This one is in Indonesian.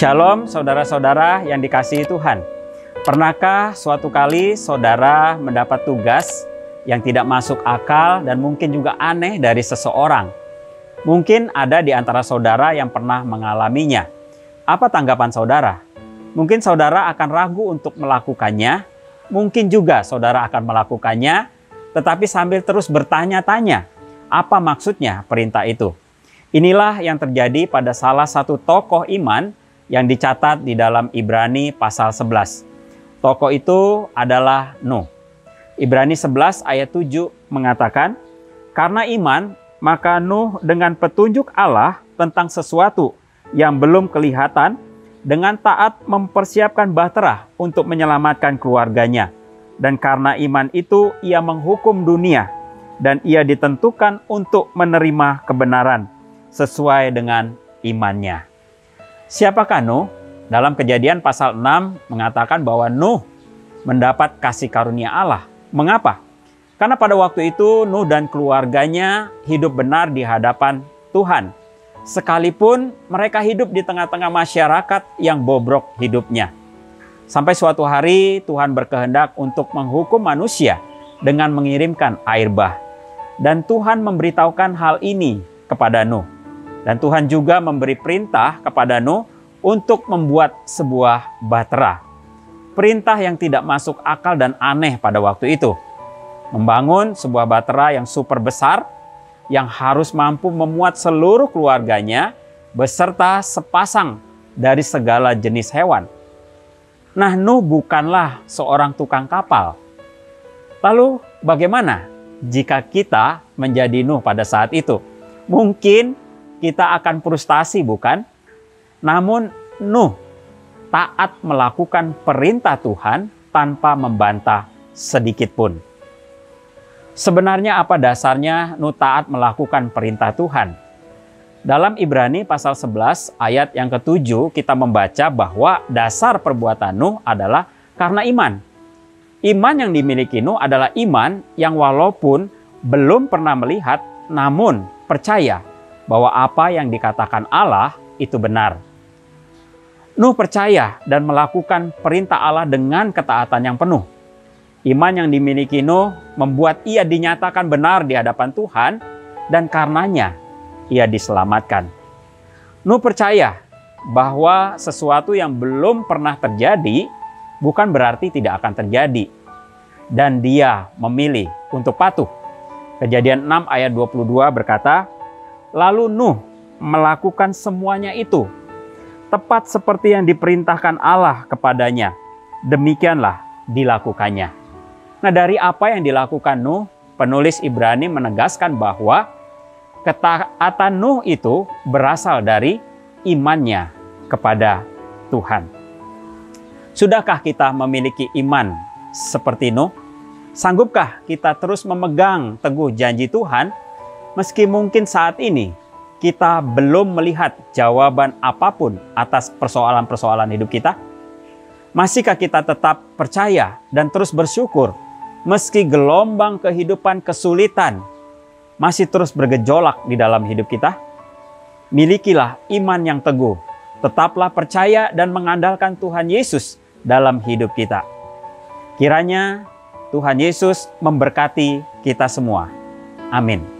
Shalom saudara-saudara yang dikasihi Tuhan. Pernahkah suatu kali saudara mendapat tugas yang tidak masuk akal dan mungkin juga aneh dari seseorang? Mungkin ada di antara saudara yang pernah mengalaminya. Apa tanggapan saudara? Mungkin saudara akan ragu untuk melakukannya. Mungkin juga saudara akan melakukannya, tetapi sambil terus bertanya-tanya, apa maksudnya perintah itu? Inilah yang terjadi pada salah satu tokoh iman yang dicatat di dalam Ibrani pasal 11. Tokoh itu adalah Nuh. Ibrani 11 ayat 7 mengatakan, karena iman, maka Nuh dengan petunjuk Allah tentang sesuatu yang belum kelihatan, dengan taat mempersiapkan bahtera untuk menyelamatkan keluarganya. Dan karena iman itu ia menghukum dunia, dan ia ditentukan untuk menerima kebenaran sesuai dengan imannya. Siapakah Nuh? Dalam Kejadian pasal 6 mengatakan bahwa Nuh mendapat kasih karunia Allah. Mengapa? Karena pada waktu itu Nuh dan keluarganya hidup benar di hadapan Tuhan. Sekalipun mereka hidup di tengah-tengah masyarakat yang bobrok hidupnya. Sampai suatu hari Tuhan berkehendak untuk menghukum manusia dengan mengirimkan air bah. Dan Tuhan memberitahukan hal ini kepada Nuh. Dan Tuhan juga memberi perintah kepada Nuh untuk membuat sebuah bahtera. Perintah yang tidak masuk akal dan aneh pada waktu itu. Membangun sebuah bahtera yang super besar, yang harus mampu memuat seluruh keluarganya, beserta sepasang dari segala jenis hewan. Nah, Nuh bukanlah seorang tukang kapal. Lalu bagaimana jika kita menjadi Nuh pada saat itu? Mungkin kita akan frustasi, bukan? Namun Nuh taat melakukan perintah Tuhan tanpa membantah sedikit pun. Sebenarnya apa dasarnya Nuh taat melakukan perintah Tuhan? Dalam Ibrani pasal 11 ayat yang ke-7 kita membaca bahwa dasar perbuatan Nuh adalah karena iman. Iman yang dimiliki Nuh adalah iman yang walaupun belum pernah melihat namun percaya bahwa apa yang dikatakan Allah itu benar. Nuh percaya dan melakukan perintah Allah dengan ketaatan yang penuh. Iman yang dimiliki Nuh membuat ia dinyatakan benar di hadapan Tuhan dan karenanya ia diselamatkan. Nuh percaya bahwa sesuatu yang belum pernah terjadi bukan berarti tidak akan terjadi. Dan dia memilih untuk patuh. Kejadian 6 ayat 22 berkata, lalu Nuh melakukan semuanya itu, tepat seperti yang diperintahkan Allah kepadanya. Demikianlah dilakukannya. Nah, dari apa yang dilakukan Nuh, penulis Ibrani menegaskan bahwa ketaatan Nuh itu berasal dari imannya kepada Tuhan. Sudahkah kita memiliki iman seperti Nuh? Sanggupkah kita terus memegang teguh janji Tuhan meski mungkin saat ini kita belum melihat jawaban apapun atas persoalan-persoalan hidup kita? Masihkah kita tetap percaya dan terus bersyukur meski gelombang kehidupan kesulitan masih terus bergejolak di dalam hidup kita? Milikilah iman yang teguh. Tetaplah percaya dan mengandalkan Tuhan Yesus dalam hidup kita. Kiranya Tuhan Yesus memberkati kita semua. Amin.